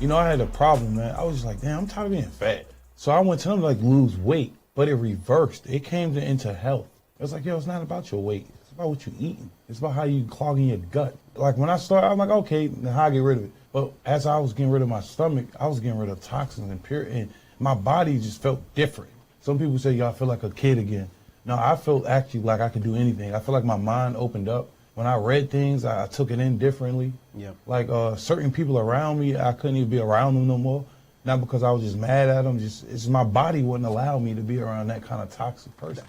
You know, I had a problem, man. I was just like, damn, I'm tired of being fat. So I went to them like lose weight, but it reversed. It came into health. It was like, yo, it's not about your weight. It's about what you're eating. It's about how you clogging your gut. Like when I started, I'm like, okay, now how I get rid of it? But as I was getting rid of my stomach, I was getting rid of toxins and my body just felt different. Some people say, yo, I feel like a kid again. No, I felt actually like I could do anything. I feel like my mind opened up. When I read things, I took it in differently. Yeah. Like certain people around me, I couldn't even be around them no more. Not because I was just mad at them, it's my body wouldn't allow me to be around that kind of toxic person.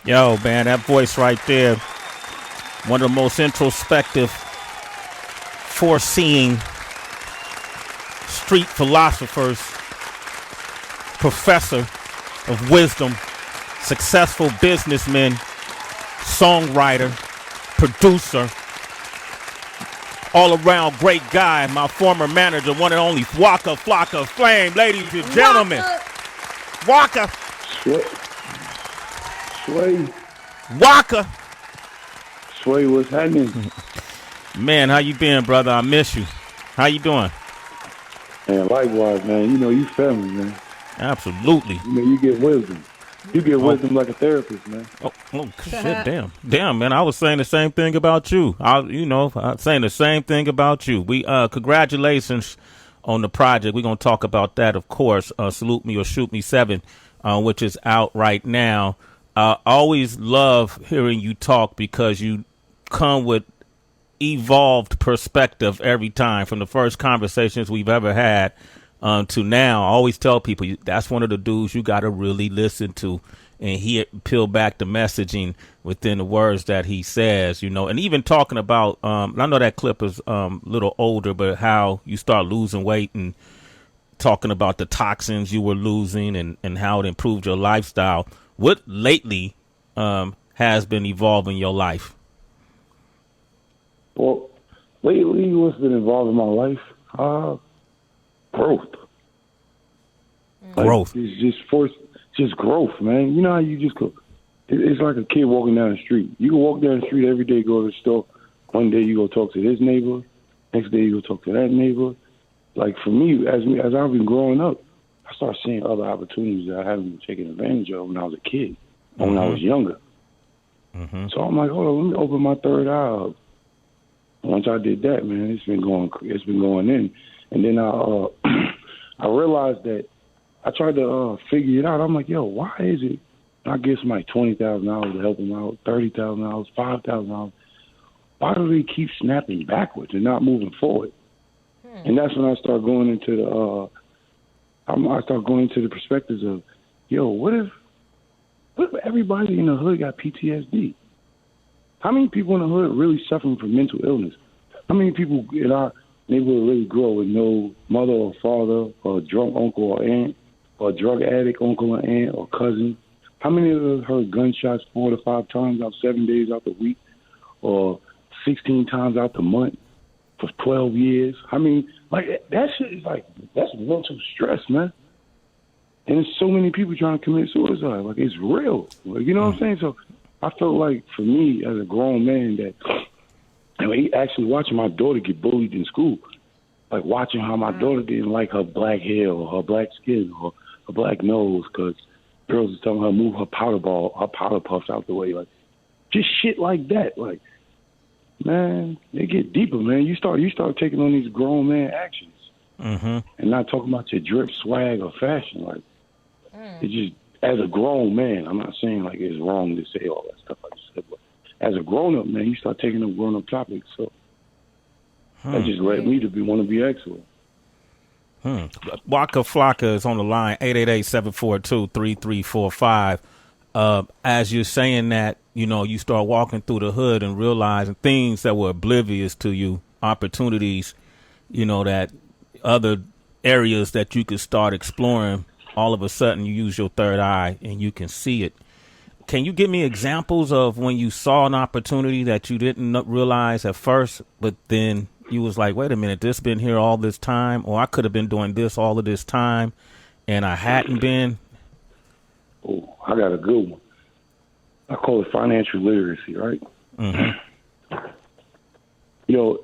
Yo, man, that voice right there, one of the most introspective, foreseeing street philosophers, professor of wisdom, successful businessman, songwriter, producer, all-around great guy, my former manager, one and only Waka Flocka Flame, ladies and gentlemen. Waka. Sway. Waka. Sway, what's happening? Man, how you been, brother? I miss you. How you doing? Man, likewise, man. You know, you family, man. Absolutely. You know, you get wisdom. You get wisdom like a therapist, man. Oh shit, damn, man. I was saying the same thing about you. I was saying the same thing about you. We congratulations on the project. We're gonna talk about that, of course. Salute Me or Shoot Me 7, which is out right now. I always love hearing you talk because you come with evolved perspective every time, from the first conversations we've ever had to now. I always tell people that's one of the dudes you got to really listen to and peel back the messaging within the words that he says, you know, and even talking about, I know that clip is a little older, but how you start losing weight and talking about the toxins you were losing and how it improved your lifestyle. What lately has been evolving your life? Well, lately what's been involved in my life? Growth. Growth. Like, it's just growth, man. You know how you just go. It's like a kid walking down the street. You can walk down the street every day, go to the store. One day you go talk to this neighbor. Next day you go talk to that neighbor. Like for me, as I've been growing up, I started seeing other opportunities that I haven't been taking advantage of when I was a kid, or when I was younger. Mm-hmm. So I'm like, hold on, let me open my third eye up. Once I did that, man, it's been going in. And then I realized that I tried to figure it out. I'm like, yo, why is it I give somebody $20,000 to help them out, $30,000, $5,000? Why do they keep snapping backwards and not moving forward? And that's when I start going into the perspectives of, yo, what if everybody in the hood got PTSD? How many people in the hood really suffering from mental illness? How many people in our neighborhood really grow with no mother or father or a drunk uncle or aunt or a drug addict uncle or aunt or cousin? How many of us heard gunshots 4 to 5 times out 7 days out the week or 16 times out the month for 12 years? I mean, like, that shit is like, that's mental stress, man. And there's so many people trying to commit suicide. Like, it's real. Like, you know what I'm saying? So I felt like, for me, as a grown man, that actually watching my daughter get bullied in school, like watching how my daughter didn't like her black hair or her black skin or her black nose because girls was telling her to move her powder puffs out the way. Like, just shit like that. Like, man, they get deeper, man. You start taking on these grown man actions and not talking about your drip, swag, or fashion. Like, it's just, as a grown man, I'm not saying like it's wrong to say all that stuff I just said, but as a grown-up man, you start taking up grown-up topics. So that just led me to want to be excellent. Waka Flocka is on the line, 888-742-3345. As you're saying that, you know, you start walking through the hood and realizing things that were oblivious to you, opportunities, you know, that other areas that you could start exploring. All of a sudden you use your third eye and you can see it. Can you give me examples of when you saw an opportunity that you didn't realize at first, but then you was like, wait a minute, this been here all this time, or I could have been doing this all of this time and I hadn't been? Oh, I got a good one. I call it financial literacy, right? Mm-hmm. You know,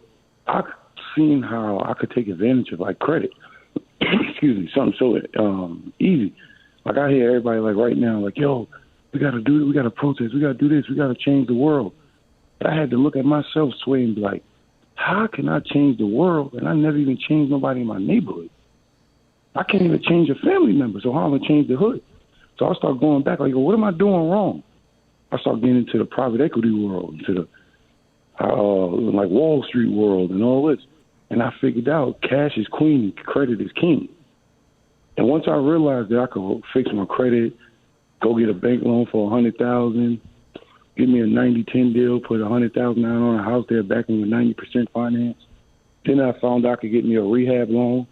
I've seen how I could take advantage of, like, credit. excuse me, something so easy. Like I hear everybody like right now, like, yo, we got to protest, we got to do this, we got to change the world. But I had to look at myself, Sway, and be like, how can I change the world? And I never even changed nobody in my neighborhood. I can't even change a family member, so how am I gonna change the hood? So I start going back, like, what am I doing wrong? I start getting into the private equity world, into the like Wall Street world and all this. And I figured out cash is queen and credit is king. And once I realized that I could fix my credit, go get a bank loan for $100,000, give me a 90-10 deal, put $100,000 down on a house there, backing with 90% finance. Then I found I could get me a rehab loan,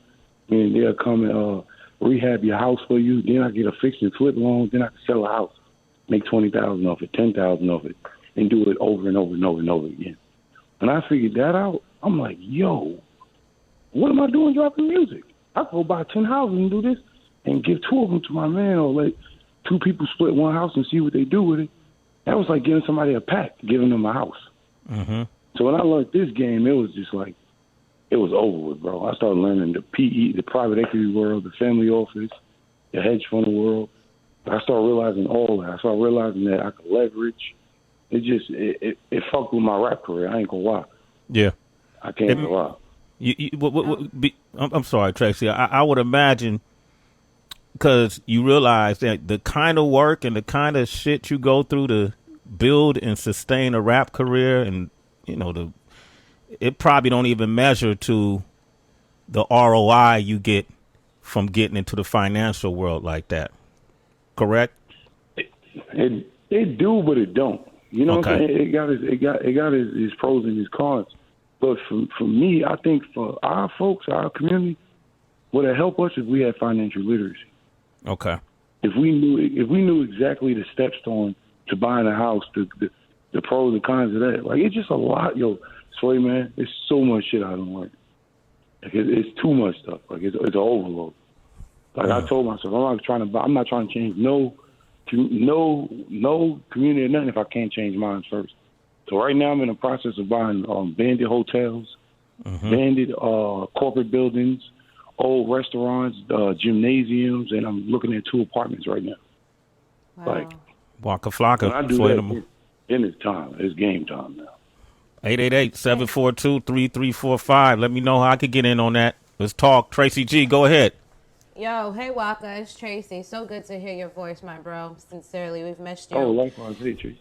and they'll come and rehab your house for you. Then I get a fix and flip loan. Then I can sell a house, make $20,000 off it, $10,000 off it, and do it over and over and over and over again. When I figured that out, I'm like, yo, what am I doing dropping music? I go buy 10 houses and do this and give 2 of them to my man, or let 2 people split one house and see what they do with it. That was like giving somebody a pack, giving them a house. Mm-hmm. So when I learned this game, it was just like, it was over with, bro. I started learning the PE, the private equity world, the family office, the hedge fund world. I started realizing all that. I started realizing that I could leverage. It fucked with my rap career. I ain't gonna lie. Yeah. I can't lie. I'm sorry, Tracy. I would imagine, because you realize that the kind of work and the kind of shit you go through to build and sustain a rap career, and it probably don't even measure to the ROI you get from getting into the financial world like that. Correct? It do, but it don't. You know what I'm saying? It got his pros and his cons. But for me, I think for our folks, our community, what would help us if we had financial literacy. Okay. If we knew exactly the steps to buying a house, the pros and cons of that. Like, it's just a lot, yo. Sway, man, it's so much shit I don't learn. Like, it's too much stuff. Like, it's an overload. Like, I told myself, I'm not trying to change no community or nothing if I can't change mine first. So right now I'm in the process of buying bandit hotels, bandit corporate buildings, old restaurants, gymnasiums, and I'm looking at 2 apartments right now. Wow. Like, Waka Flocka. when I do that, then it's time. It's game time now. 888-742-3345. Let me know how I could get in on that. Let's talk. Tracy G, go ahead. Yo, hey Waka, it's Tracy. So good to hear your voice, my bro. Sincerely, we've missed you. Oh, likewise. Hey, Tracy.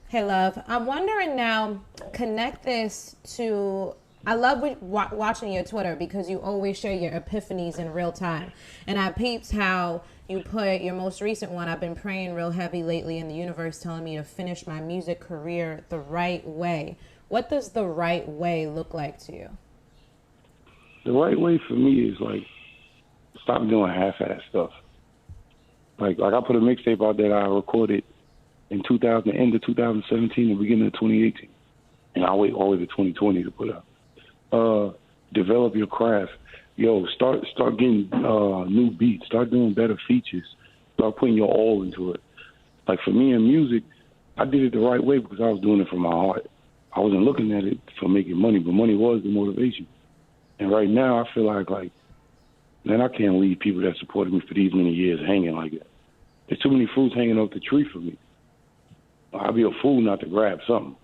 Hey, love. I'm wondering now, connect this to... I love watching your Twitter because you always share your epiphanies in real time. And I peeped how you put your most recent one, I've been praying real heavy lately in the universe telling me to finish my music career the right way. What does the right way look like to you? The right way for me is, like, stop doing half-ass stuff. Like I put a mixtape out that I recorded in end of 2017 and beginning of 2018. And I wait all the way to 2020 to put out. Develop your craft. Yo, start getting new beats. Start doing better features. Start putting your all into it. Like, for me in music, I did it the right way because I was doing it from my heart. I wasn't looking at it for making money, but money was the motivation. And right now, I feel like, man, I can't leave people that supported me for these many years hanging like that. There's too many fruits hanging off the tree for me. I'd be a fool not to grab something.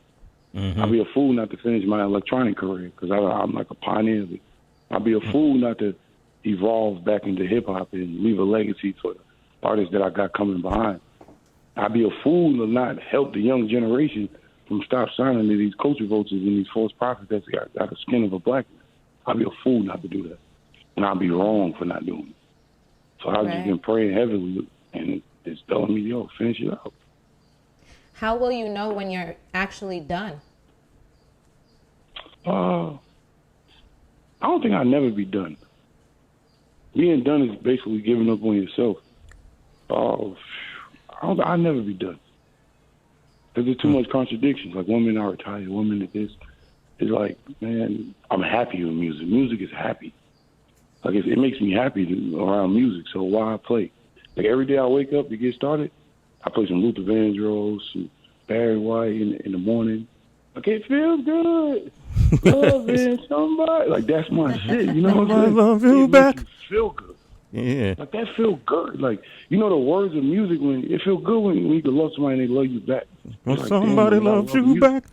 Mm-hmm. I'd be a fool not to finish my electronic career because I'm like a pioneer. I'd be a fool not to evolve back into hip-hop and leave a legacy for the artists that I got coming behind. I'd be a fool to not help the young generation from stop signing to these culture vultures and these false prophets that's got the skin of a black man. I'd be a fool not to do that. And I'd be wrong for not doing it. So I've just been praying heavily, and it's telling me, yo, finish it out. How will you know when you're actually done? I don't think I'll never be done. Being done is basically giving up on yourself. I'll never be done. Because there's too much contradictions. Like, 1 minute I retire, 1 minute this. It's like, man, I'm happy with music. Music is happy. Like, it makes me happy around music, so why I play? Like, every day I wake up to get started, I play some Luther Vandross, some Barry White in the morning. Like, it feels good. Loving somebody. Like, that's my shit, you know what I'm saying? I love you it back. Makes you feel good. Yeah. Like, that feel good. Like, you know the words of music, when it feel good when you can love somebody and they love you back. When Like, somebody damn, man, I loves love you back.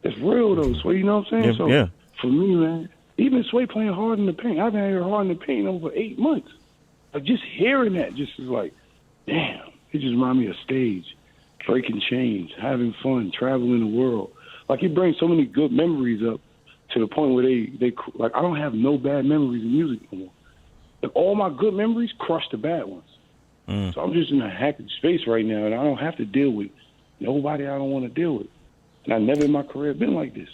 It's real, though, Sway. You know what I'm saying? Yeah, So, yeah. for me, man, even Sway playing Hard in the Paint, I've been hearing Hard in the Paint over 8 months. Like, just hearing that just is like, damn. It just reminds me of stage, breaking chains, having fun, traveling the world. Like, it brings so many good memories up to the point where they like, I don't have no bad memories in music no more. Like, all my good memories crush the bad ones. So I'm just in a happy space right now, and I don't have to deal with nobody I don't want to deal with. And I never in my career been like this.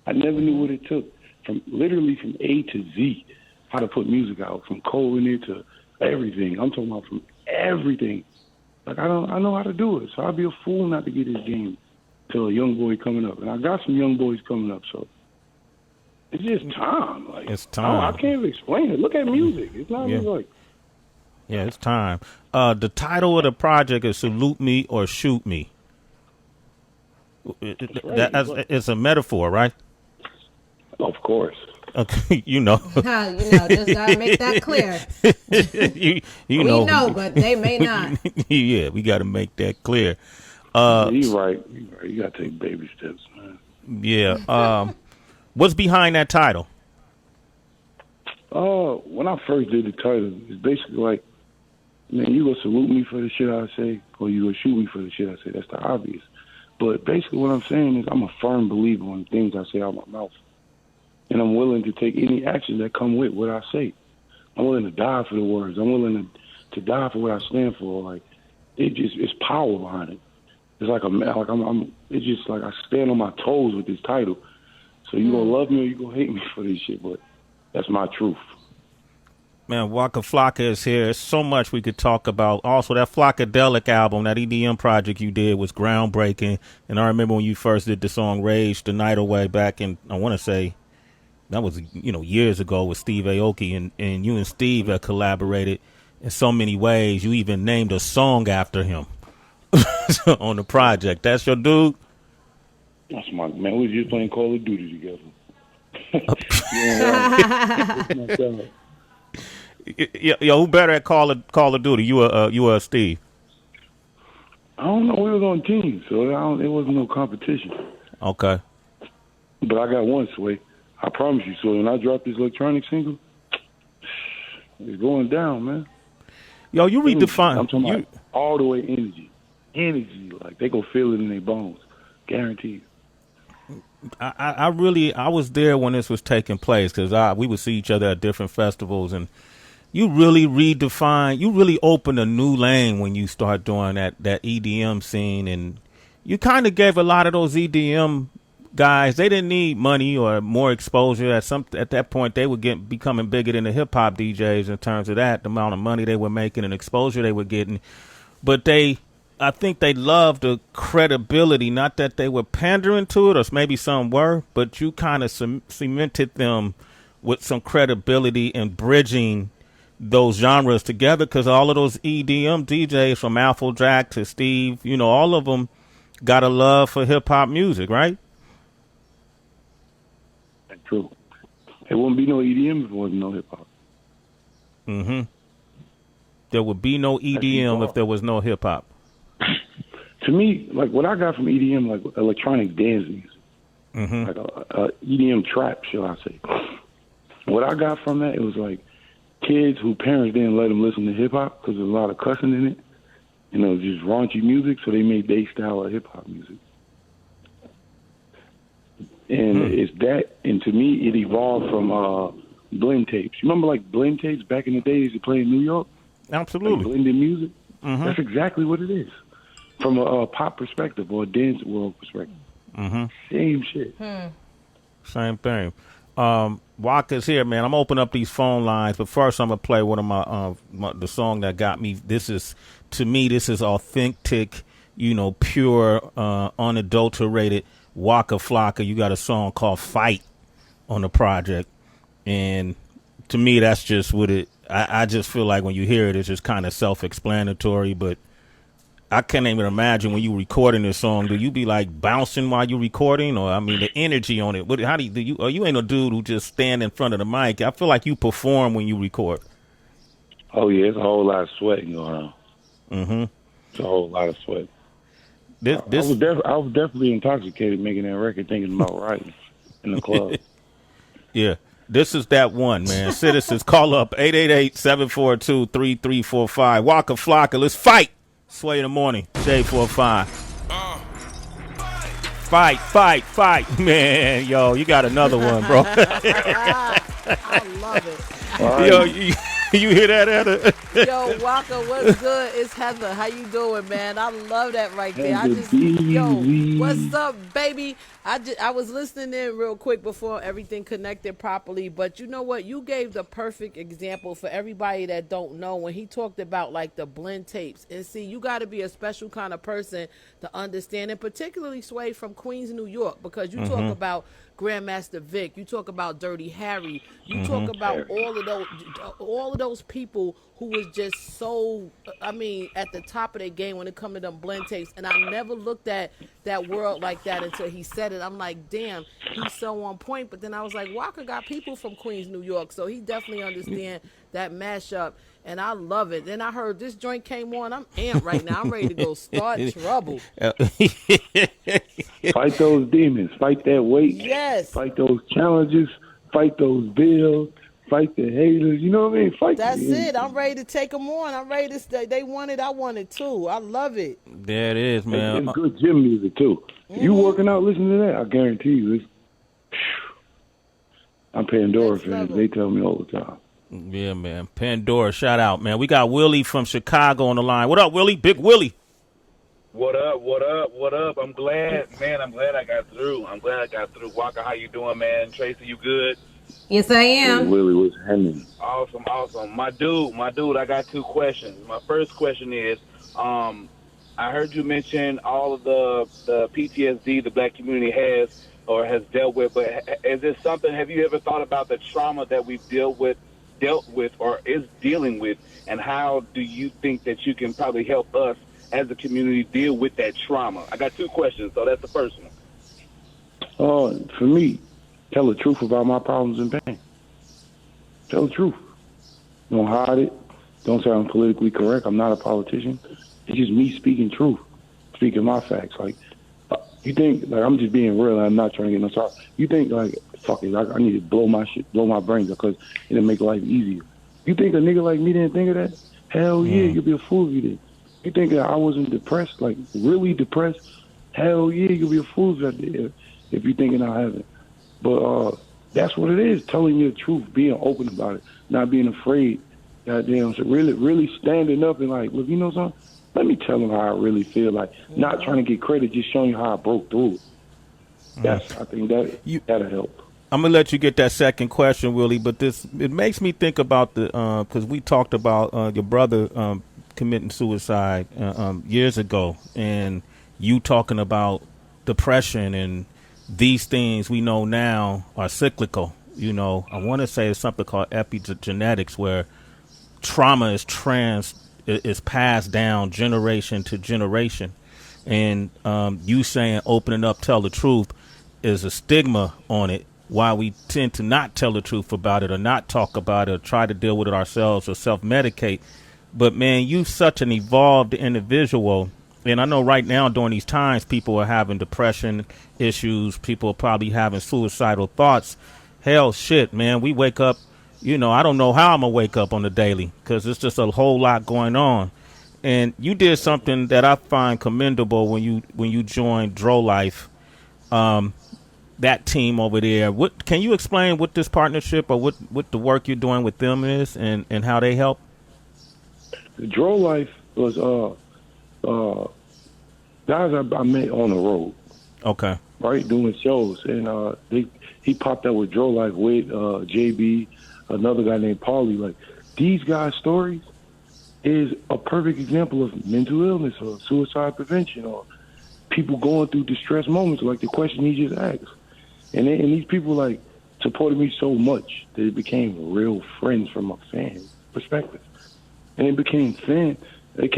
I never knew what it took from literally from A to Z, how to put music out, from coding it to everything. I'm talking about from everything. Like, I know how to do it. So I'd be a fool not to get this game to a young boy coming up. And I got some young boys coming up, so it's just time. Like, It's time. I can't even explain it. Look at music. It's not even like. Yeah, it's time. The title of the project is Salute Me or Shoot Me. It's a metaphor, right? Of course. Okay, you know. Just gotta make that clear. you We know, but they may not. Yeah, we got to make that clear. You're right. You got to take baby steps, man. Yeah. What's behind that title? When I first did the title, it's basically like, man, you gonna salute me for the shit I say, or you gonna shoot me for the shit I say. That's the obvious. But basically what I'm saying is I'm a firm believer in things I say out my mouth. And I'm willing to take any action that come with what I say. I'm willing to die for the words. I'm willing to die for what I stand for. Like, it's power behind it. It's like it's just like I stand on my toes with this title. So you gonna love me or you gonna hate me for this shit, but that's my truth. Man, Waka Flocka is here. There's so much we could talk about. Also, that Flockadelic album, that EDM project you did was groundbreaking. And I remember when you first did the song Rage the Night Away back in, I want to say, that was, years ago with Steve Aoki. And you and Steve have collaborated in so many ways. You even named a song after him on the project. That's your dude? That's my man. We was just playing Call of Duty together. Yo, who better at Call of Duty? You or Steve? I don't know. We was on teams, so it wasn't no competition. Okay. But I got one, Sway. I promise you. So when I drop this electronic single, it's going down, man. Yo, you redefine. I'm talking about all the way energy. Energy, like they go feel it in their bones. Guaranteed. I was there when this was taking place because we would see each other at different festivals, and you really opened a new lane when you start doing that EDM scene, and you kind of gave a lot of those EDM guys, they didn't need money or more exposure. At that point, they were becoming bigger than the hip hop DJs in terms of that, the amount of money they were making and exposure they were getting. But I think they loved the credibility, not that they were pandering to it, or maybe some were, but you kind of cemented them with some credibility and bridging those genres together, because all of those EDM DJs from Afrojack to Steve, all of them got a love for hip hop music, right? True. There wouldn't be no EDM if there wasn't no hip hop. Mm-hmm. There would be no EDM if there was no hip hop. To me, like what I got from EDM, like electronic dance music, like a EDM trap, shall I say. What I got from that, it was like kids whose parents didn't let them listen to hip hop because there's a lot of cussing in it. Just raunchy music, so they made their style of hip hop music. And it's that, and to me, it evolved from blend tapes. You remember, like, blend tapes back in the days to play in New York? Absolutely. Like blended music? That's exactly what it is. From a pop perspective or a dance world perspective. Same shit. Same thing. Waka's here, man. I'm opening up these phone lines, but first I'm going to play one of the song that got me. This is authentic, pure, unadulterated Waka Flocka. You got a song called Fight on the project, and to me that's just what it I just feel like when you hear it, it's just kind of self-explanatory, but I can't even imagine when you recording this song, do you be like bouncing while you recording, or the energy on it, you ain't a dude who just stand in front of the mic. I feel like you perform when you record. Oh yeah, it's a whole lot of sweating going on. Mm-hmm. It's a whole lot of sweat. This I was definitely intoxicated making that record, thinking about writing in the club. Yeah. This is that one, man. Citizens, call up 888-742-3345. Waka Flocka, let's fight. Sway in the morning, J45. Fight. Man, yo, you got another one, bro. I love it. Yo, you hear that, Heather? Yo, Waka, what's good? It's Heather. How you doing, man? I love that right there. What's up, baby? I was listening in real quick before everything connected properly, but you know what? You gave the perfect example for everybody that don't know when he talked about like the blend tapes. And see, you got to be a special kind of person to understand, and particularly Sway from Queens, New York, because you talk about Grandmaster Vic, you talk about Dirty Harry, you talk about all of those people who was just so, I mean, at the top of their game when it come to them blend tapes. And I never looked at that world like that until he said it. I'm like, damn, he's so on point. But then I was like, Walker got people from Queens, New York, so he definitely understand that mashup. And I love it. Then I heard this joint came on. I'm amped right now. I'm ready to go start trouble. Fight those demons. Fight that weight. Yes. Fight those challenges. Fight those bills. Fight the haters. You know what I mean? Fight. That's it. I'm ready to take them on. I'm ready to stay. They want it. I want it too. I love it. There it is, man. It's good gym music too. You working out, listen to that. I guarantee you. I'm Pandora fans. They tell me all the time. Yeah, man. Pandora, shout out, man. We got Willie from Chicago on the line. What up, Willie? Big Willie. What up? I'm glad I got through. Waka, how you doing, man? Tracy, you good? Yes, I am. Willie was hemming. Awesome. My dude, I got two questions. My first question is, I heard you mention all of the PTSD the black community has or has dealt with, but is this something, have you ever thought about the trauma that we've dealt with or is dealing with, and how do you think that you can probably help us as a community deal with that trauma? I got two questions, so that's the first one. For me, tell the truth about my problems and pain. Tell the truth. Don't hide it. Don't say I'm politically correct. I'm not a politician. It's just me speaking truth, speaking my facts. Like, you think, like, I'm just being real and I'm not trying to get no sorry. You think, like, fuck it, I need to blow my brains up because it'll make life easier. You think a nigga like me didn't think of that? Hell yeah, you'd be a fool if you did. You think that I wasn't depressed, like really depressed? Hell yeah, you'll be a fool if you're thinking I haven't. But that's what it is, telling you the truth, being open about it, not being afraid. Goddamn, so really standing up and like, look, you know something? Let me tell them how I really feel. Like, not trying to get credit, just showing you how I broke through it. I think that'll help. I'm gonna let you get that second question, Willie, but it makes me think about because we talked about your brother committing suicide years ago, and you talking about depression and these things we know now are cyclical. You know, I want to say it's something called epigenetics, where trauma is passed down generation to generation, and you saying opening up, tell the truth, is a stigma on it. Why we tend to not tell the truth about it or not talk about it or try to deal with it ourselves or self-medicate. But, man, you're such an evolved individual. And I know right now during these times people are having depression issues. People are probably having suicidal thoughts. Hell, shit, man, we wake up, you know, I don't know how I'm going to wake up on the daily because it's just a whole lot going on. And you did something that I find commendable when you joined Drowlife. That team over there. What can you explain what this partnership or what the work you're doing with them is and how they help? The Drowlife was guys I met on the road. Okay. Right, doing shows, and he popped up with Drowlife with JB, another guy named Paulie. Like, these guys' stories is a perfect example of mental illness or suicide prevention or people going through distress moments, like the question he just asked. And these people, like, supported me so much that it became real friends from a fan perspective. And it became friends. That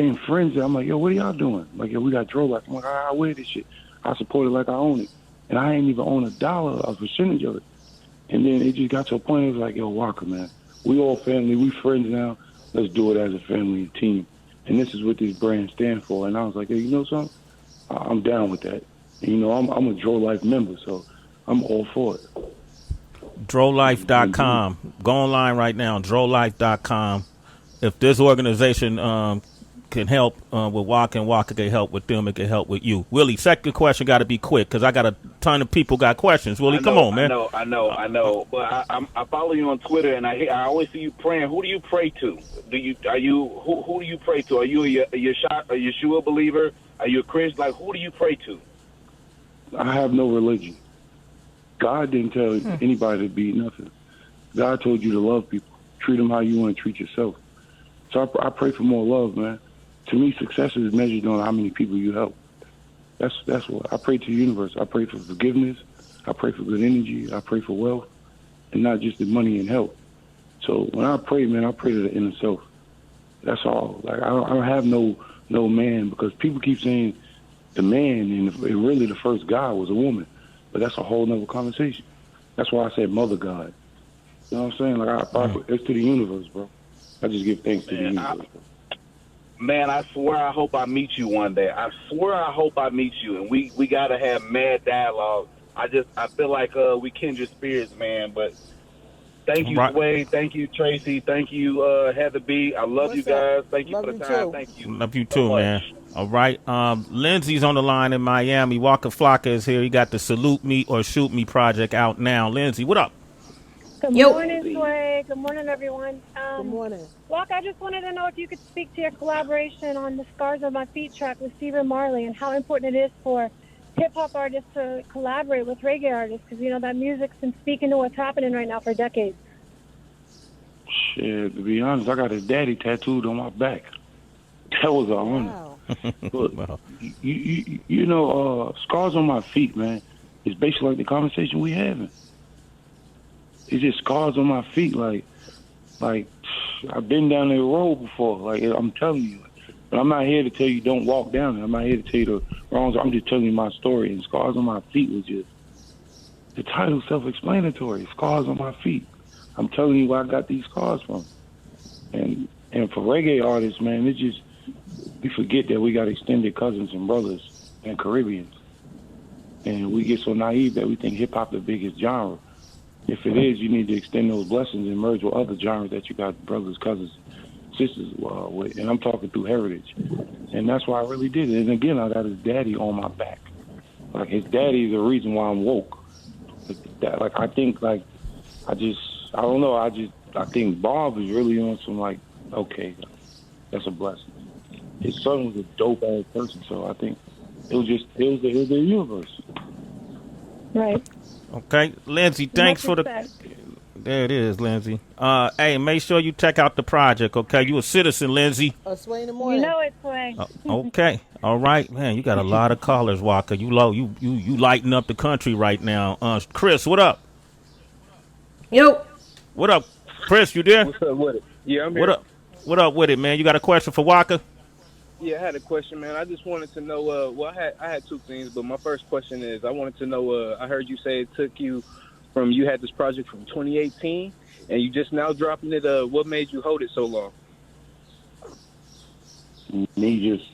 I'm like, yo, what are y'all doing? Like, yo, we got Drowlife. I'm like, I wear this shit. I support it like I own it. And I ain't even own $1 of a percentage of it. And then it just got to a point, it was like, yo, Walker, man, we all family. We friends now. let's do it as a family and team. And this is what this brand stands for. And I was like, hey, you know something? I'm down with that. And, you know, I'm a Drowlife member, so I'm all for it. Drowlife.com. Go online right now, drowlife.com. If this organization can help with Waka and Waka can help with them, it can help with you. Willie, second question got to be quick because I got a ton of people got questions. Willie, come on, man. I know. But I follow you on Twitter, and I always see you praying. Who do you pray to? Who do you pray to? Are you a Yeshua believer? Are you a Christian? Like, who do you pray to? I have no religion. God didn't tell anybody to be nothing. God told you to love people. Treat them how you want to treat yourself. So I pray for more love, man. To me, success is measured on how many people you help. That's what I pray to the universe. I pray for forgiveness. I pray for good energy. I pray for wealth, and not just the money and health. So when I pray, man, I pray to the inner self. That's all. Like I don't have no man, because people keep saying the man, and really the first God was a woman, but that's a whole nother conversation. That's why I said Mother God. You know what I'm saying? Like it's to the universe, bro. I just give thanks to the universe. Man, I swear I hope I meet you one day. I swear I hope I meet you, and we got to have mad dialogue. I feel like we kindred spirits, man. But thank you, Sway. Thank you, Tracy. Thank you, Heather B. I love you guys. Thank you for the time. Thank you. Love you too, man. All right. Lindsay's on the line in Miami. Waka Flocka is here. He got the Salute Me or Shoot Me project out now. Lindsay, what up? Good morning, Sway. Good morning, everyone. Good morning. Waka, I just wanted to know if you could speak to your collaboration on the Scars on My Feet track with Stephen Marley and how important it is for hip-hop artists to collaborate with reggae artists, because, you know, that music's been speaking to what's happening right now for decades. Shit, to be honest, I got his daddy tattooed on my back. That was an honor. Wow. But, Wow. you know, Scars on My Feet, man, is basically like the conversation we having. It's just scars on my feet, like I've been down that road before. Like I'm telling you, but I'm not here to tell you don't walk down it. I'm not here to tell you the wrongs. I'm just telling you my story. And Scars on My Feet was just the title, self-explanatory. Scars on my feet. I'm telling you where I got these scars from. And for reggae artists, man, it's just we forget that we got extended cousins and brothers and Caribbeans, and we get so naive that we think hip hop the biggest genre. If it is, you need to extend those blessings and merge with other genres that you got brothers, cousins, sisters with. And I'm talking through heritage. And that's why I really did it. And again, I got his daddy on my back. Like, his daddy is the reason why I'm woke. I think Bob is really on some, like, okay, that's a blessing. His son was a dope-ass person, so I think it was the universe. Right. Okay, Lindsay, thanks for the... There it is, Lindsay. Hey, make sure you check out the project, okay? You a citizen, Lindsay. Sway in the morning. You know it, Sway. Okay, all right, man. You got a lot of callers, Waka. You lighting up the country right now. Chris, what up? Yo. What up, Chris? You there? What's up with it? Yeah, I'm here. What up with it, man? You got a question for Waka? Yeah, I had a question, man. I just wanted to know. I had two things, but my first question is, I wanted to know. I heard you say it took you from you had this project from 2018, and you just now dropping it. What made you hold it so long? Me just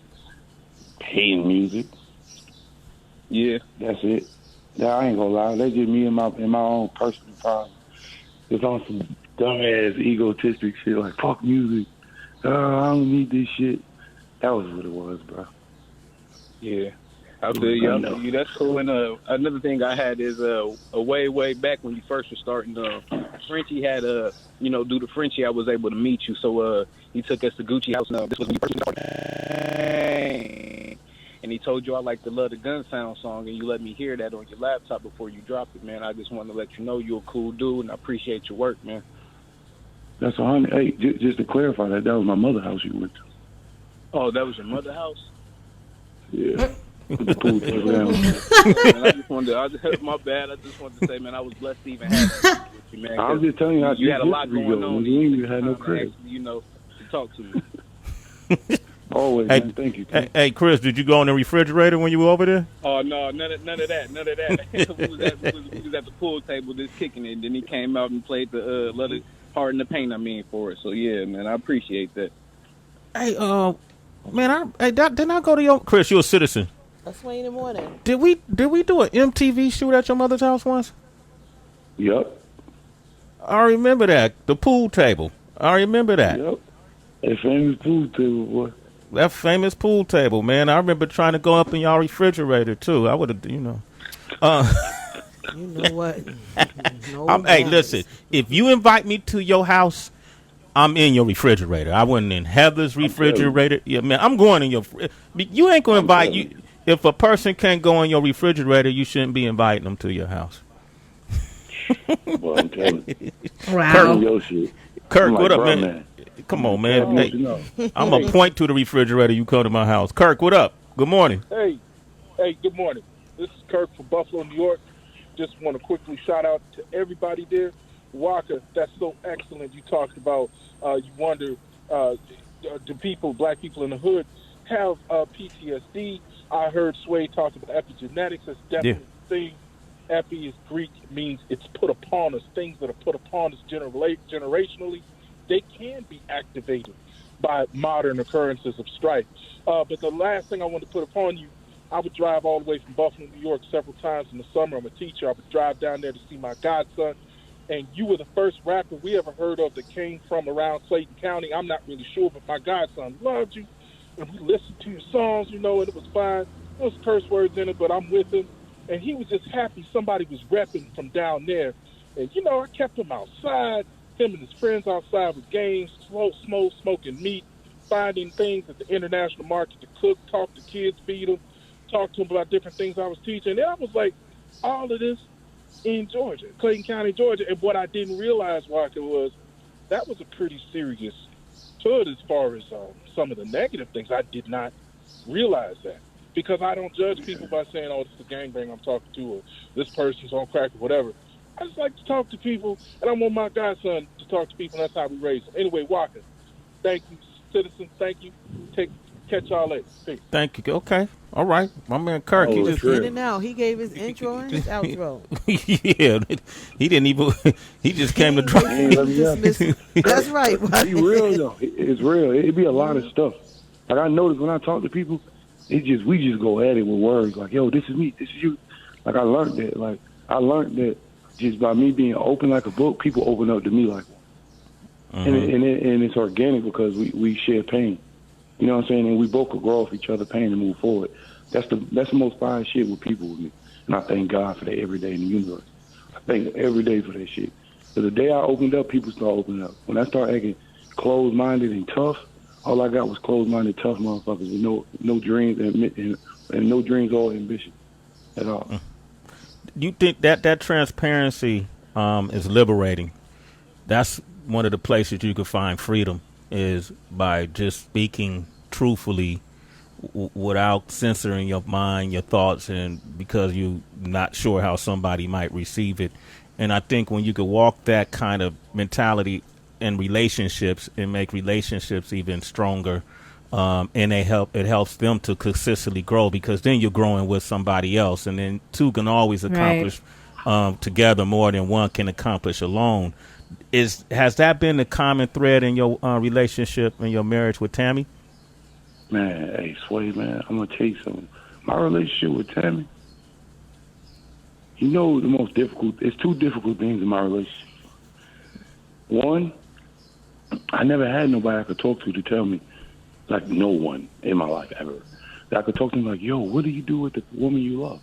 hating music. Yeah, that's it. I ain't gonna lie. That's just me and my own personal problem. It's on some dumbass egotistic shit like fuck music. I don't need this shit. That was what it was, bro. Yeah, I feel you. That's cool. And another thing I had is a way back when you first were starting. Frenchie had do the Frenchie. I was able to meet you, so he took us to Gucci House. Now this was when you first started. And he told you I like the Love the Gun Sound song, and you let me hear that on your laptop before you dropped it, man. I just wanted to let you know you're a cool dude, and I appreciate your work, man. That's 100. Hey, just to clarify that was my mother's house you went to. Oh, that was your mother's house? Yeah. Cool. I just wanted my bad. I just wanted to say, man, I was blessed to even have you, man. I'm just telling you how you had a lot going on. You had no credit. To talk to me. Always, hey, man. Thank you. Hey, Chris, did you go in the refrigerator when you were over there? Oh, no, none of that. we was at the pool table just kicking it, and then he came out and played the pardon the pain I mean for it. So yeah, man, I appreciate that. Hey, man, didn't I go to your Chris? You're a citizen. That's Sway in the morning. Did we do an MTV shoot at your mother's house once? Yep. I remember that. The pool table. I remember that. Yep. That famous pool table, boy. That famous pool table, man. I remember trying to go up in y'all refrigerator too. I would have, You know what? Hey, listen. If you invite me to your house, I'm in your refrigerator. I wasn't in Heather's refrigerator. Yeah, man. I'm going in your. You ain't gonna invite you. If a person can't go in your refrigerator, you shouldn't be inviting them to your house. Well, I'm telling you. Wow. Kirk, what up, man? Come on, man. Hey, I'm going to point to the refrigerator. You come to my house. Kirk, what up? Good morning. Hey, good morning. This is Kirk from Buffalo, New York. Just want to quickly shout out to everybody there. Waka, that's so excellent. You talked about, you wonder, do people, black people in the hood, have PTSD? I heard Sway talk about epigenetics. That's definitely a thing. Epi is Greek. It means it's put upon us. Things that are put upon us generationally, they can be activated by modern occurrences of strife. But the last thing I want to put upon you, I would drive all the way from Buffalo, New York several times in the summer. I'm a teacher. I would drive down there to see my godson. And you were the first rapper we ever heard of that came from around Clayton County. I'm not really sure, but my godson loved you. And we listened to your songs, and it was fine. There was curse words in it, but I'm with him. And he was just happy somebody was repping from down there. And, I kept him outside, him and his friends outside with games, smoking meat, finding things at the international market to cook, talk to kids, feed them, talk to them about different things I was teaching. And I was like, all of this in Georgia, Clayton County, Georgia. And what I didn't realize, Waka, was that was a pretty serious hood as far as some of the negative things. I did not realize that. Because I don't judge people by saying, oh, this is a gangbang I'm talking to, or this person's on crack or whatever. I just like to talk to people, and I want my godson to talk to people, and that's how we raise them. Anyway, Waka, thank you. Citizens, thank you. Catch y'all later. Peace. Thank you. Okay. All right. My man Kirk, he just in and out. He gave his intro and his outro. Yeah. He didn't even, he just came to drop. That's right. It's real, though. It's real. It'd be a lot of stuff. Like, I notice when I talk to people, we just go at it with words like, yo, this is me, this is you. Like, I learned that just by me being open like a book, people open up to me like one. And it's organic because we share pain. You know what I'm saying? And we both could grow off each other pain and move forward. That's the most fire shit with people with me. And I thank God for that every day in the universe. I thank every day for that shit. So the day I opened up, people start opening up. When I start acting closed-minded and tough, all I got was closed-minded, tough motherfuckers with no dreams and no dreams or ambition at all. You think that transparency is liberating? That's one of the places you can find freedom, is by just speaking truthfully without censoring your mind, your thoughts, and because you're not sure how somebody might receive it. And I think when you could walk that kind of mentality in relationships and make relationships even stronger, and it helps them to consistently grow, because then you're growing with somebody else, and then two can always accomplish together more than one can accomplish alone. Has that been the common thread in your relationship and your marriage with Tammy? Man, hey, Sway, man, I'm gonna tell you something. My relationship with Tammy, the most difficult. It's two difficult things in my relationship. One, I never had nobody I could talk to tell me, like no one in my life ever, that I could talk to them like, yo, what do you do with the woman you love?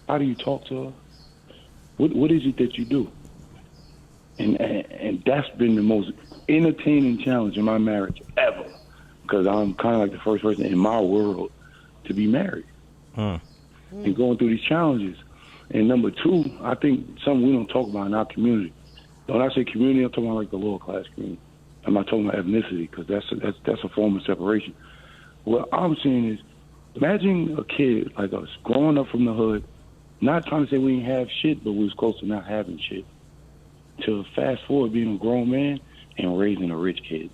How do you talk to her? What is it that you do? And that's been the most entertaining challenge in my marriage ever, because I'm kind of like the first person in my world to be married and going through these challenges. And number two, I think something we don't talk about in our community. When I say community, I'm talking about like the lower class community. I'm not talking about ethnicity, because that's a form of separation. What I'm saying is, imagine a kid like us growing up from the hood, not trying to say we ain't have shit, but we was close to not having shit, to fast forward being a grown man and raising a rich kid.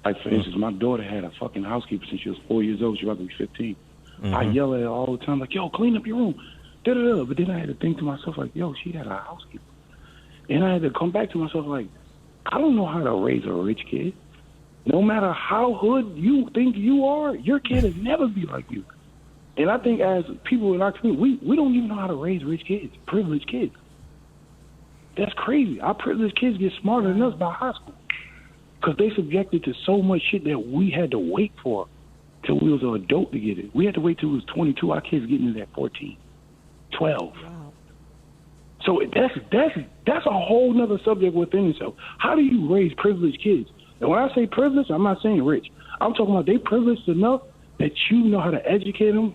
Like, for instance, my daughter had a fucking housekeeper since she was 4 years old. She was about to be 15. I yell at her all the time, like, yo, clean up your room. Da-da-da. But then I had to think to myself, like, yo, she had a housekeeper. And I had to come back to myself like, I don't know how to raise a rich kid. No matter how hood you think you are, your kid will never be like you. And I think as people in our community, we don't even know how to raise rich kids, privileged kids. That's crazy. Our privileged kids get smarter than us by high school because they subjected to so much shit that we had to wait for till we was an adult to get it. We had to wait till we was 22. Our kids getting it at 14, 12. Wow. So that's a whole nother subject within itself. How do you raise privileged kids? And when I say privileged, I'm not saying rich. I'm talking about they privileged enough that you know how to educate them,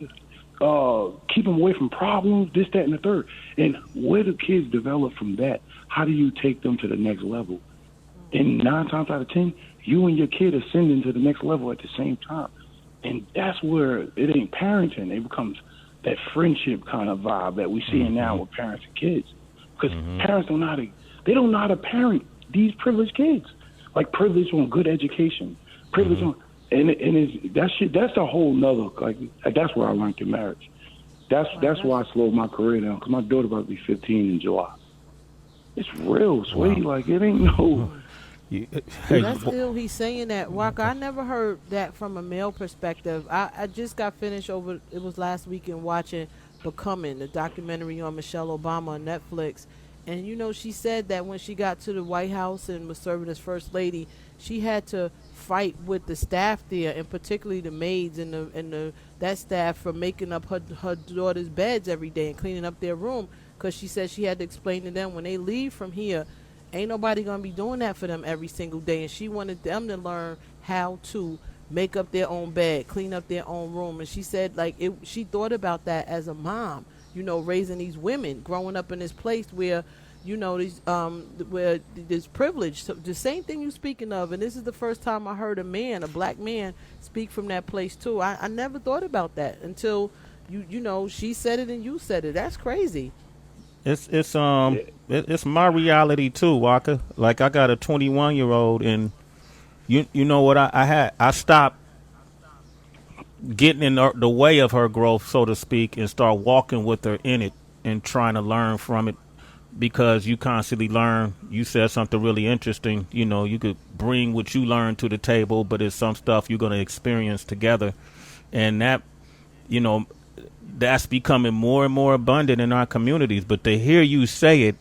keep them away from problems, this, that, and the third. And where do kids develop from that? How do you take them to the next level? And 9 times out of 10, you and your kid ascending to the next level at the same time. And that's where it ain't parenting. It becomes that friendship kind of vibe that we see now with parents and kids. Because parents don't know how to parent these privileged kids. Like privilege on good education, privilege on, and that's a whole nother, like, that's where I learned through marriage. That's why I slowed my career down, because my daughter about to be 15 in July. It's real, Sway. Wow. Like, it ain't no... That's ill he's saying that, Waka. I never heard that from a male perspective. I just got finished it was last weekend watching Becoming, the documentary on Michelle Obama on Netflix. And, you know, she said that when she got to the White House and was serving as First Lady, she had to fight with the staff there, and particularly the maids and that staff for making up her daughter's beds every day and cleaning up their room, because she said she had to explain to them when they leave from here, ain't nobody going to be doing that for them every single day. And she wanted them to learn how to make up their own bed, clean up their own room. And she said, like, she thought about that as a mom, you know, raising these women, growing up in this place where, you know, where there's privilege. So the same thing you speaking of, and this is the first time I heard a black man, speak from that place too. I never thought about that until you know, she said it and you said it. That's crazy. It's my reality too, Waka. Like, I got a 21-year-old, and you know what I stopped getting in the way of her growth, so to speak, and start walking with her in it and trying to learn from it, because you constantly learn. You said something really interesting. You know, you could bring what you learned to the table, but it's some stuff you're going to experience together, and that, you know, that's becoming more and more abundant in our communities. But to hear you say it,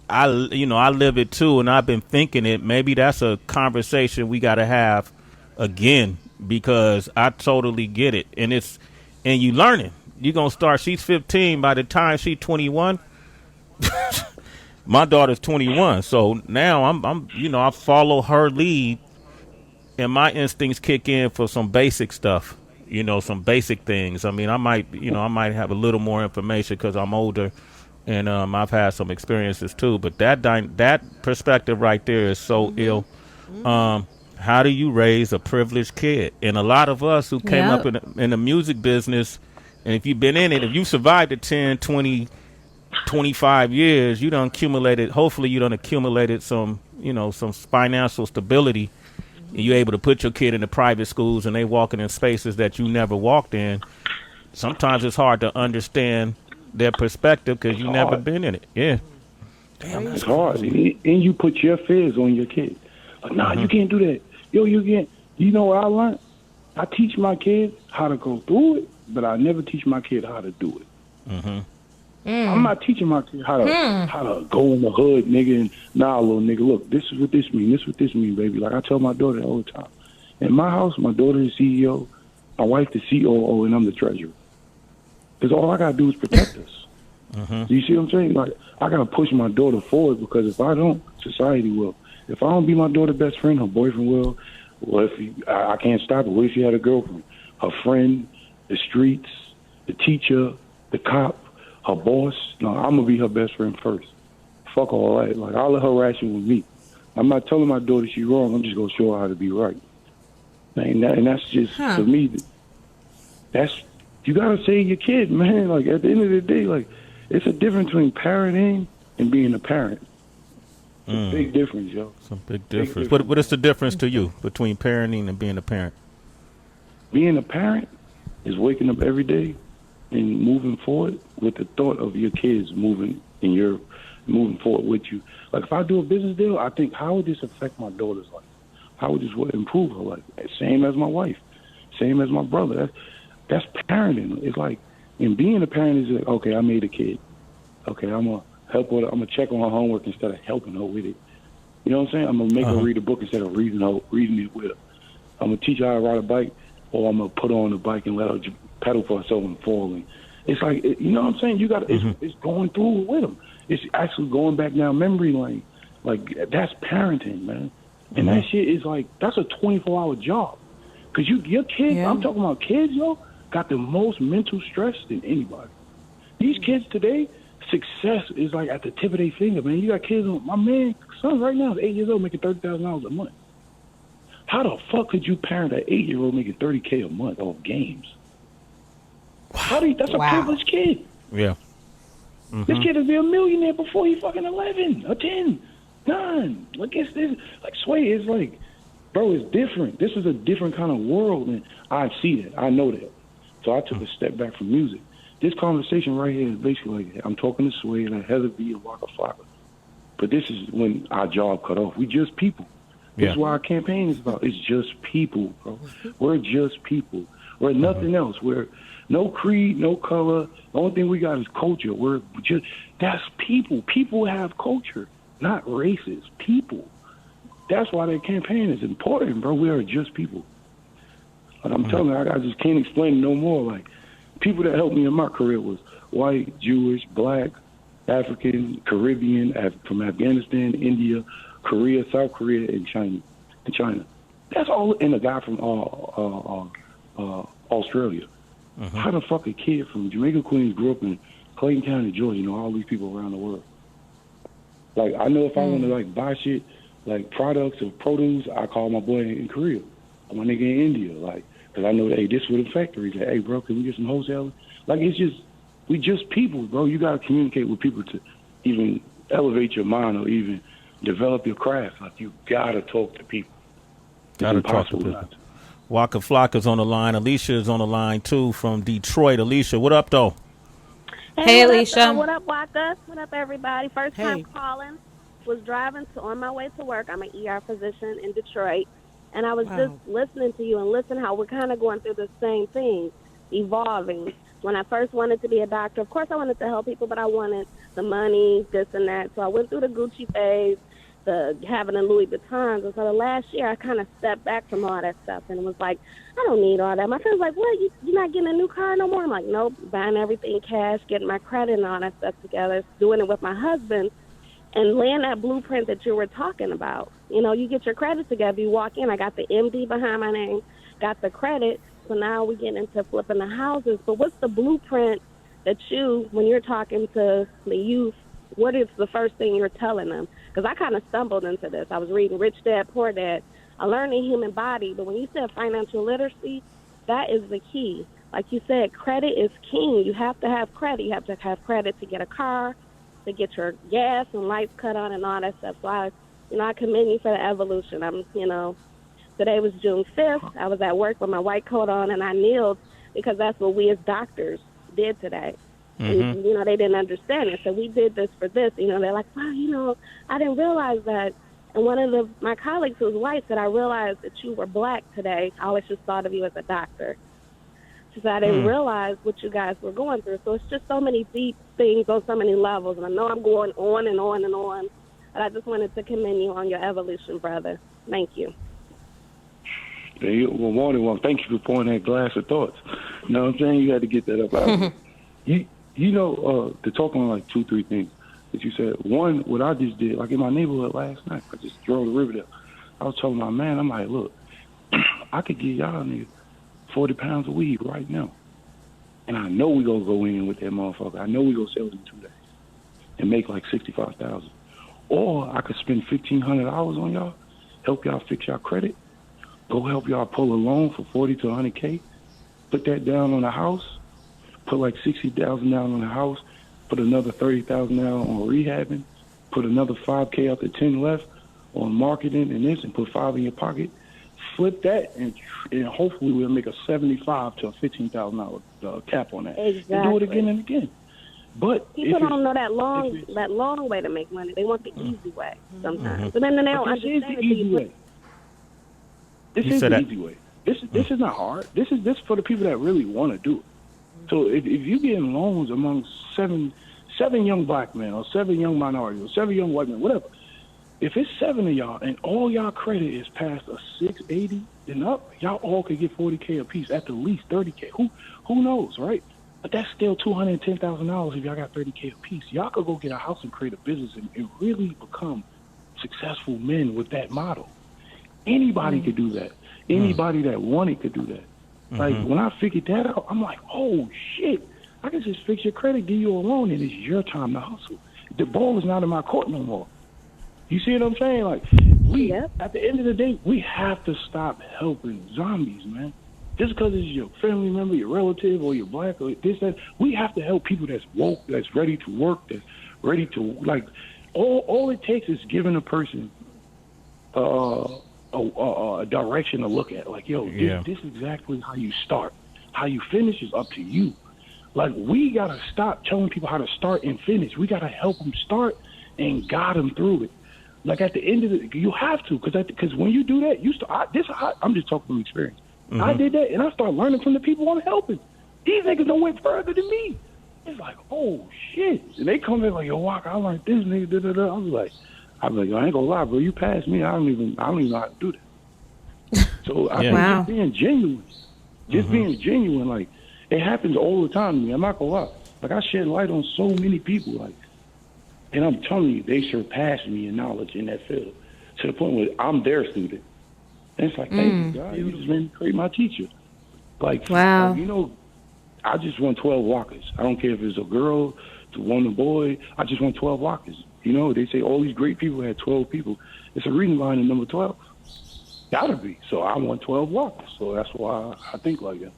I live it too, and I've been thinking it. Maybe that's a conversation we got to have again, because I totally get it. And you learning. You're going to start, she's 15. By the time she's 21, my daughter's 21. So now I follow her lead, and my instincts kick in for some basic stuff. You know, some basic things. I mean, I might have a little more information because I'm older, and I've had some experiences too. But that perspective right there is so ill. How do you raise a privileged kid? And a lot of us who came up in the music business, and if you've been in it, if you survived it 10, 20, 25 years, you done accumulated, hopefully you done accumulated some financial stability. You're able to put your kid in the private schools, and they walking in spaces that you never walked in. Sometimes it's hard to understand their perspective because you never been in it. Yeah. Damn, it's hard. And you put your fears on your kid. Like, nah, you can't do that. Yo, you can't. You know what I learned? I teach my kids how to go through it, but I never teach my kid how to do it. I'm not teaching my kid how to go in the hood, nigga, and little nigga, look, this is what this mean. This is what this mean, baby. Like, I tell my daughter all the time. In my house, my daughter is CEO, my wife the COO, and I'm the treasurer. Because all I got to do is protect us. You see what I'm saying? Like, I got to push my daughter forward, because if I don't, society will. If I don't be my daughter's best friend, her boyfriend will. Well, I can't stop it. What if she had a girlfriend? Her friend, the streets, the teacher, the cop, her boss. No, I'm going to be her best friend first. Fuck all that. Like, I'll let her ration with me. I'm not telling my daughter she's wrong. I'm just going to show her how to be right. And that's just, for me, you got to save your kid, man. Like, at the end of the day, like, it's a difference between parenting and being a parent. It's a big difference, yo. It's a big difference. What is the difference to you between parenting and being a parent? Being a parent is waking up every day and moving forward with the thought of your kids moving in your moving forward with you. Like if I do a business deal, I think, how would this affect my daughter's life? How would this improve her life? Same as my wife, same as my brother. That's parenting. It's like, and being a parent is like, okay, I made a kid. Okay, I'm gonna help her. I'm gonna check on her homework instead of helping her with it. You know what I'm saying? I'm gonna make her read a book instead of reading it with her. I'm gonna teach her how to ride a bike, or I'm gonna put her on the bike and let her pedal for herself and fall. And it's like, you know what I'm saying? You got it's going through with them. It's actually going back down memory lane. Like that's parenting, man. And that shit is like, that's a 24-hour job. Cause your kids, I'm talking about kids, yo, got the most mental stress than anybody. These kids today, success is like at the tip of their finger, man. You got kids, my man, son right now is 8 years old making $30,000 a month. How the fuck could you parent an 8-year-old making $30K a month off games? That's a privileged kid. Yeah. This kid will be a millionaire before he's fucking 11 or 10, 9. Like it's this, like Sway is like, bro, it's different. This is a different kind of world, and I see that. I know that. So I took a step back from music. This conversation right here is basically like, I'm talking to Sway and Heather B and Waka Flocka. But this is when our job cut off. We just people. This is what our campaign is about. It's just people, bro. We're just people. We're nothing else. We're no creed, no color. The only thing we got is culture. We're just, that's people. People have culture, not races. People. That's why that campaign is important, bro. We are just people. And I'm telling you, I just can't explain it no more. Like, people that helped me in my career was white, Jewish, black, African, Caribbean, from Afghanistan, India, Korea, South Korea, and China. That's all. And a guy from Australia. How the fuck a kid from Jamaica, Queens, grew up in Clayton County, Georgia, know all these people around the world? Like, I know if I want to like buy shit, like products or produce, I call my boy in Korea, or my nigga in India, like, because I know, hey, this with a factory. Like, hey, bro, can we get some wholesale? Like, it's just, we just people, bro. You got to communicate with people to even elevate your mind or even develop your craft. Like, you got to talk to people. Got to talk to people. Waka Flocka's on the line. Alicia is on the line, too, from Detroit. Alicia, what up, though? Hey, Alicia. What up, Waka? What up, everybody? First time calling. Was driving on my way to work. I'm an ER physician in Detroit. And I was just listening to you and listening how we're kind of going through the same thing, evolving. When I first wanted to be a doctor, of course I wanted to help people, but I wanted the money, this and that. So I went through the Gucci phase, the having the Louis Vuittons. And so the last year I kind of stepped back from all that stuff and was like, I don't need all that. My friend's like, what, you're not getting a new car no more? I'm like, nope, buying everything cash, getting my credit and all that stuff together, doing it with my husband. And laying that blueprint that you were talking about. You know, you get your credit together, you walk in, I got the MD behind my name, got the credit, so now we get into flipping the houses. But what's the blueprint that you, when you're talking to the youth, what is the first thing you're telling them? Because I kind of stumbled into this. I was reading Rich Dad, Poor Dad. I learned the human body, but when you said financial literacy, that is the key. Like you said, credit is king. You have to have credit. You have to have credit to get a car, to get your gas and lights cut on and all that stuff. So I commend you for the evolution. Today was June 5th. I was at work with my white coat on and I kneeled because that's what we as doctors did today. And, they didn't understand it. So we did this for this. They're like, wow, I didn't realize that. And one of my colleagues who was white said, I realized that you were black today. I always just thought of you as a doctor. She said, I didn't realize what you guys were going through. So it's just so many deep things on so many levels. And I know I'm going on and on and on. But I just wanted to commend you on your evolution, brother. Thank you. Well, morning, well, thank you for pouring that glass of thoughts. You know what I'm saying? You had to get that up out. To talk on like 2-3 things that you said. One, what I just did, like in my neighborhood last night, I just drove to Riverdale. I was telling my man, I'm like, look, I could give y'all niggas 40 pounds of weed right now. And I know we gonna go in with that motherfucker. I know we gonna sell it in 2 days and make like $65,000. Or I could spend $1,500 on y'all, help y'all fix y'all credit, go help y'all pull a loan for 40 to 100K, put that down on the house, put like 60,000 down on the house, put another 30,000 down on rehabbing, put another 5K out the 10 left on marketing and this, and put 5 in your pocket. Flip that, and hopefully we'll make a $75,000 to a $15,000 cap on that. Exactly. And do it again and again. But people don't know that long way to make money. They want the easy way sometimes, but then they don't understand the easy way. This is the easy way. This is not hard. This is for the people that really want to do it. So if you getting loans among seven young black men or 7 young minorities or 7 young white men, whatever, if it's 7 of y'all and all y'all credit is past a 680 and up, y'all all could get $40K a piece, at the least $30K. Who knows, right? But that's still $210,000 if y'all got $30K a piece. Y'all could go get a house and create a business and really become successful men with that model. Anybody could do that. Anybody that wanted could do that. Like, when I figured that out, I'm like, oh, shit. I can just fix your credit, give you a loan, and it's your time to hustle. The ball is not in my court no more. You see what I'm saying? Like, at the end of the day, we have to stop helping zombies, man. Just because it's your family member, your relative, or your black, or this, that, we have to help people that's woke, that's ready to work, that's ready to, like, all it takes is giving a person a direction to look at. Like, yo, this is exactly how you start. How you finish is up to you. Like, we got to stop telling people how to start and finish. We got to help them start and guide them through it. Like, at the end of it, you have to, because when you do that, I'm just talking from experience. I did that, and I started learning from the people I'm helping. These niggas don't went further than me. It's like, oh, shit. And they come in like, yo, Waka, I learned this nigga, da-da-da. I was like, I ain't gonna lie, bro. You passed me. I don't even know how to do that. So I think just being genuine, like, it happens all the time to me. I'm not gonna lie. Like, I shed light on so many people, like, and I'm telling you, they surpass me in knowledge in that field to the point where I'm their student. And it's like, thank you, God. You just made me create my teacher. Like, like, you know, I just won 12 walkers. I don't care if it's a girl, it's a woman, boy. I just won 12 walkers. You know, they say all these great people had 12 people. It's a reason behind the number 12. Gotta be. So I won 12 walkers. So that's why I think like that.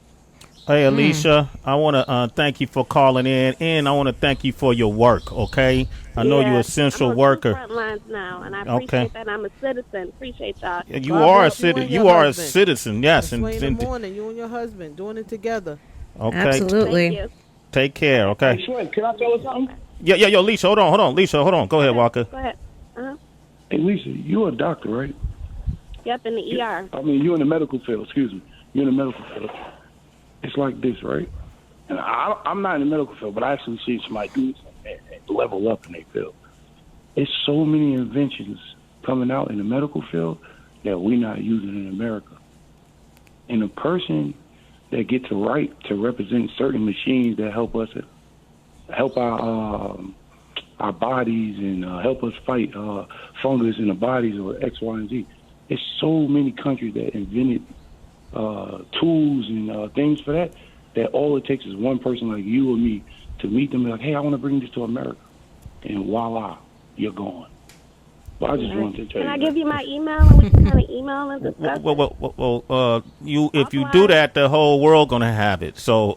Hey, Alicia, I want to thank you for calling in, and I want to thank you for your work, okay? I know you're an essential worker. I'm on front lines now, and I appreciate that. I'm a citizen. Appreciate y'all. You are a citizen. You are a citizen, yes. And in the morning, you and your husband doing it together. Okay. Absolutely. Take care, okay? Hey, Sway, can I tell her something? Yo, Alicia, hold on. Alicia, hold on. Go ahead, Waka. Go ahead. Hey, Lisa, you're a doctor, right? Yep, in the ER. I mean, you're in the medical field. Excuse me. You're in the medical field. It's like this, right? And I'm not in the medical field, but I actually see somebody do this and level up in their field. It's so many inventions coming out in the medical field that we're not using in America. And the person that gets a right to represent certain machines that help us, help our bodies and help us fight fungus in the bodies or X, Y, and Z. There's so many countries that invented tools and things for that all it takes is one person like you or me to meet them and like, hey, I want to bring this to America. And voila, you're gone. But I just wanted to tell you. Can I give you my email and we can kind of email and discuss? If you do that, the whole world gonna have it. So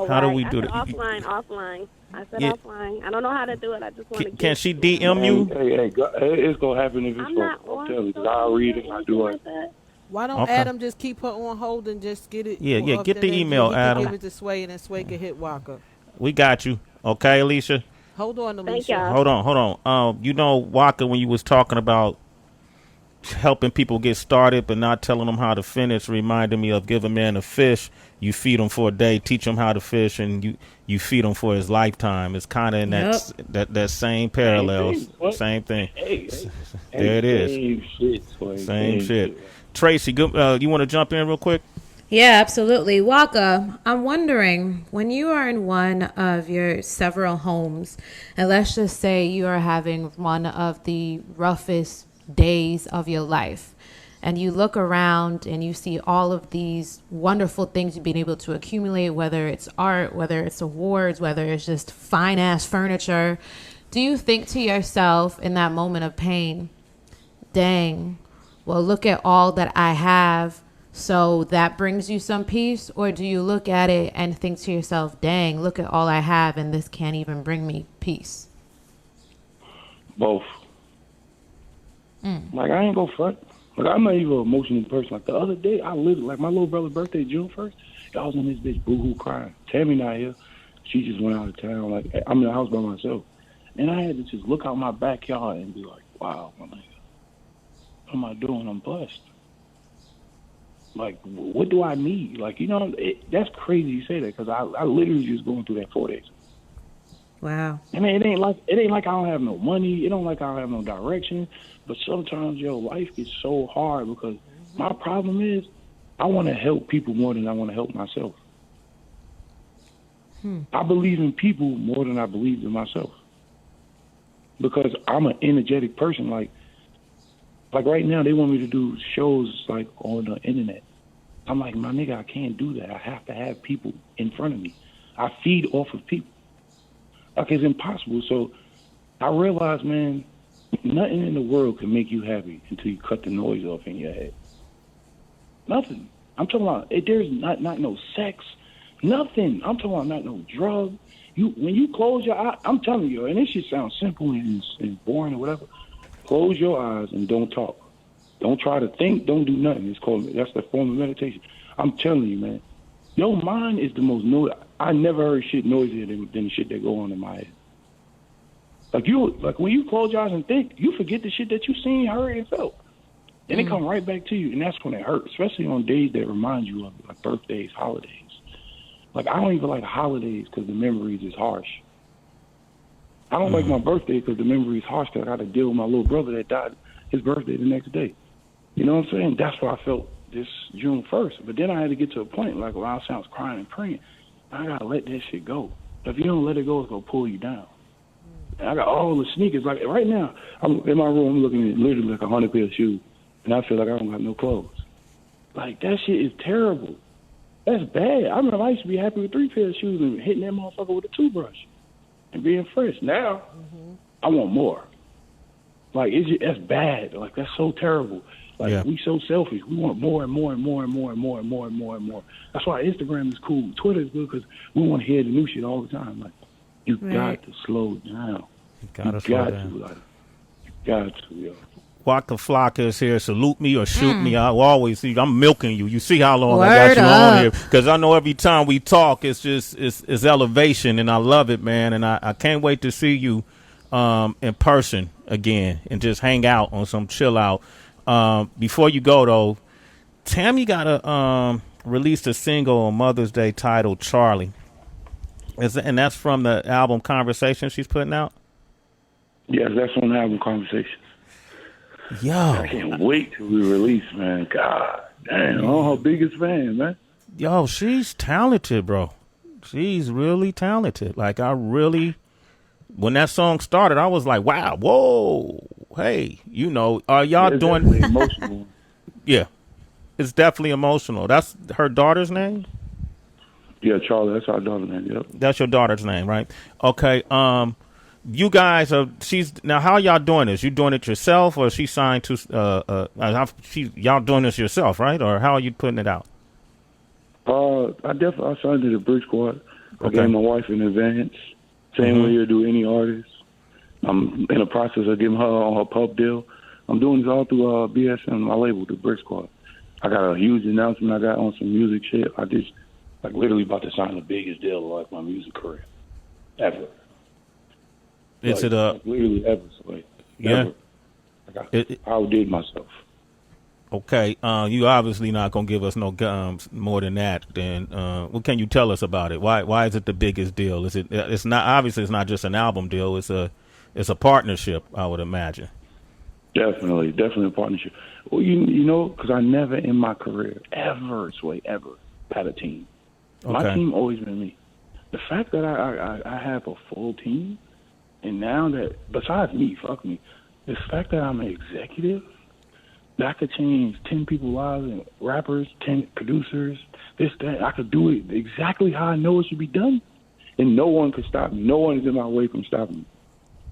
how do we do that? Offline. I said offline. I don't know how to do it. I just want to. Can she DM you? Hey, it's gonna happen if it's gonna. I'm telling you, 'cause I'll read it. I do it. Why don't Adam just keep her on hold and just get it? Yeah. Get the email, Adam. Give it to Sway, and then Sway can hit Waka. We got you. Okay, Alicia. Hold on, Alicia. Hold on. You know, Waka, when you was talking about helping people get started but not telling them how to finish, reminded me of give a man a fish, you feed him for a day, teach him how to fish, and you feed him for his lifetime. It's kind of in that same parallel, same thing. There it is. Same shit. Tracy, you want to jump in real quick? Yeah, absolutely. Waka, I'm wondering, when you are in one of your several homes, and let's just say you are having one of the roughest days of your life, and you look around and you see all of these wonderful things you've been able to accumulate, whether it's art, whether it's awards, whether it's just fine-ass furniture, do you think to yourself in that moment of pain, dang, well, look at all that I have, so that brings you some peace? Or do you look at it and think to yourself, dang, look at all I have and this can't even bring me peace? Both. Like, I ain't go front. Like, I'm not even an emotional person. Like, the other day, I lived, like, my little brother's birthday, June 1st, I was in this bitch boo-hoo crying. Tammy not here. She just went out of town. Like, I'm in the house by myself. And I had to just look out my backyard and be like, wow, my nigga, what am I doing? I'm blessed. Like, what do I need? Like, you know, that's crazy you say that, because I literally just going through that 4 days. Wow. I mean, it ain't like I don't have no money. It don't like I don't have no direction. But sometimes, life gets so hard because my problem is I want to help people more than I want to help myself. I believe in people more than I believe in myself, because I'm an energetic person. Like right now, they want me to do shows like on the internet. I'm like, my nigga, I can't do that. I have to have people in front of me. I feed off of people. Like, it's impossible. So I realized, man, nothing in the world can make you happy until you cut the noise off in your head. Nothing. I'm talking about, there's not no sex, nothing. I'm talking about not no drug. When you close your eyes, I'm telling you, and this shit sounds simple and boring or whatever, close your eyes and don't talk. Don't try to think, don't do nothing. That's the form of meditation. I'm telling you, man, your mind is the most noise. I never heard shit noisier than the shit that go on in my head. Like when you close your eyes and think, you forget the shit that you seen, heard, and felt. And it come right back to you, and that's when it hurts, especially on days that remind you of like birthdays, holidays. Like, I don't even like holidays because the memories is harsh. I don't like my birthday because the memory is harsh, because I got to deal with my little brother that died his birthday the next day. You know what I'm saying? That's why I felt this June 1st. But then I had to get to a point, like, where I was crying and praying. I got to let that shit go. If you don't let it go, it's going to pull you down. And I got all the sneakers. Like, right now, I'm in my room, I'm looking at literally like 100 pair of shoes, and I feel like I don't have no clothes. Like, that shit is terrible. That's bad. I remember I used to be happy with 3 pairs of shoes and hitting that motherfucker with a toothbrush and being fresh. Now, I want more. Like, that's bad. Like, that's so terrible. Like, we so selfish. We want more and more and more and more and more and more and more and more. That's why Instagram is cool. Twitter is good, because we want to hear the new shit all the time. Like, you got to slow down. You got to yo. Waka Flocka is here. Salute me or shoot me. I always see. I'm milking you. You see how long I got you on here, because I know every time we talk, it's just it's elevation, and I love it, man. And I can't wait to see you in person again and just hang out on some chill out. Before you go though, Tammy got released a single on Mother's Day titled Charlie. And that's from the album Conversation she's putting out? Yes, that's on the album Conversation. Yo. I can't wait till we release, man. God damn, I'm her biggest fan, man. Yo, she's talented, bro. She's really talented. Like, when that song started, I was like, wow, whoa, hey, are y'all doing... emotional. Yeah, it's definitely emotional. That's her daughter's name? Yeah, Charlie, that's our daughter's name, yep. That's your daughter's name, right? Okay, you guys now how y'all doing this? You doing it yourself, or she signed to, y'all doing this yourself, right? Or how are you putting it out? I signed to the Brick Squad. I gave my wife in advance. Same way you do any artist. I'm in the process of getting her on her pub deal. I'm doing this all through BSM, my label, the Brick Squad. I got a huge announcement I got on some music shit. I just, literally about to sign the biggest deal of, my music career ever. Is it literally ever? Yeah. Ever. I outdid myself. Okay. You obviously not gonna give us no more than that. Then what can you tell us about it? Why is it the biggest deal? It's not just an album deal. It's a partnership, I would imagine. Definitely a partnership. Well, because I never in my career ever had a team. Okay. My team always been me. The fact that I have a full team, and now that, besides me, fuck me, the fact that I'm an executive, that I could change 10 people's lives, and rappers, 10 producers, this, that. I could do it exactly how I know it should be done, and no one could stop me. No one is in my way from stopping me,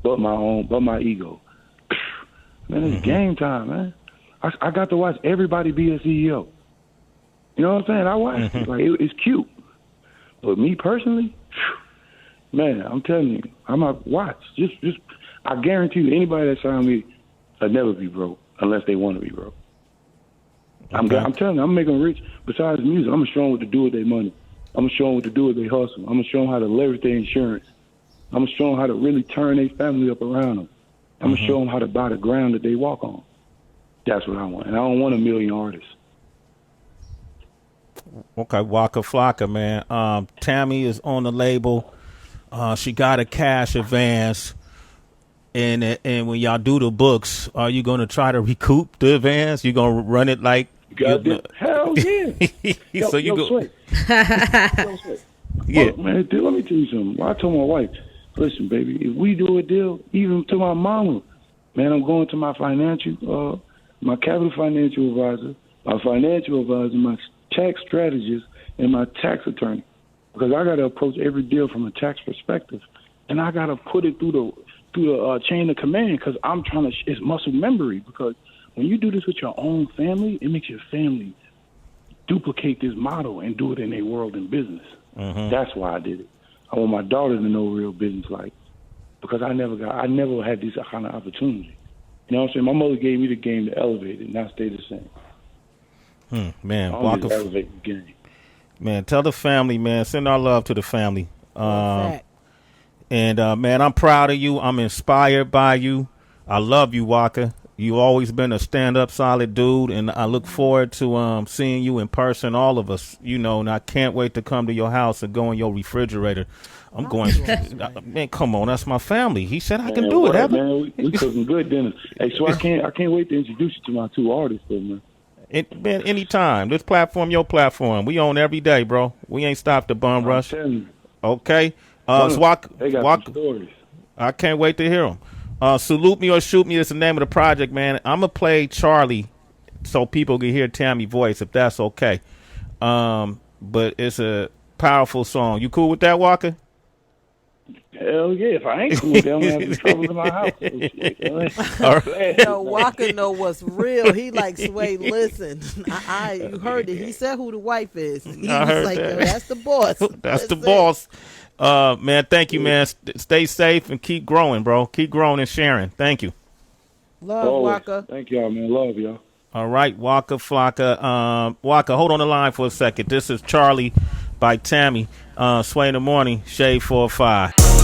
but my ego. Man, it's game time, man. I got to watch everybody be a CEO. You know what I'm saying? I watched it. Like, it's cute. But me personally, man, I'm telling you, I'm not watch. Just I guarantee you, anybody that signed me will never be broke unless they want to be broke. Okay. I'm telling you, I'm making rich. Besides music, I'm showing what to do with their money. I'm going to show them what to do with their hustle. I'm going to show them how to leverage their insurance. I'm going to show them how to really turn their family up around them. I'm going to show them how to buy the ground that they walk on. That's what I want. And I don't want a million artists. Okay, Waka Flocka, man. Tammy is on the label. She got a cash advance. And when y'all do the books, are you going to try to recoup the advance? You going to run it like... Hell yeah. So you go... Sway. Yeah. Look, man, dude, let me tell you something. I told my wife, listen, baby, if we do a deal, even to my mama, man, I'm going to my capital financial advisor, my tax strategist, and my tax attorney. Because I got to approach every deal from a tax perspective. And I got to put it through the chain of command because I'm trying to, it's muscle memory. Because when you do this with your own family, it makes your family duplicate this model and do it in their world and business. That's why I did it. I want my daughter to know real business life because I never had this kind of opportunity. You know what I'm saying? My mother gave me the game to elevate it, not stay the same. Man, Waka elevate the game. Man, tell the family, man. Send our love to the family. Man, I'm proud of you. I'm inspired by you. I love you, Waka. You've always been a stand-up, solid dude, and I look forward to seeing you in person, all of us, and I can't wait to come to your house and go in your refrigerator. I'm going, man, come on, that's my family. He said I can do it. Man, we cooking good dinner. Hey, so I can't wait to introduce you to my two artists, though, man. Man, anytime. This platform, your platform. We on every day, bro. We ain't stopped the bum rush. Okay. They got some stories. I can't wait to hear them. Salute Me or Shoot Me is the name of the project, man. I'm going to play Charlie so people can hear Tammy's voice, if that's okay. But it's a powerful song. You cool with that, Waka? Hell yeah. If I ain't cool with that, I'm going to have trouble in my house. All right. Yo, Waka know what's real. He like, Sway, listen. You heard it. He said who the wife is. He was like, yo, that's the boss. That's the boss. Man, thank you, man. Stay safe and keep growing, bro. Keep growing and sharing. Thank you. Love, Waka. Thank y'all, man. Love y'all. All right, Waka Flocka. Waka, hold on the line for a second. This is Charlie by Tammy. Sway in the Morning, Shade 4-5.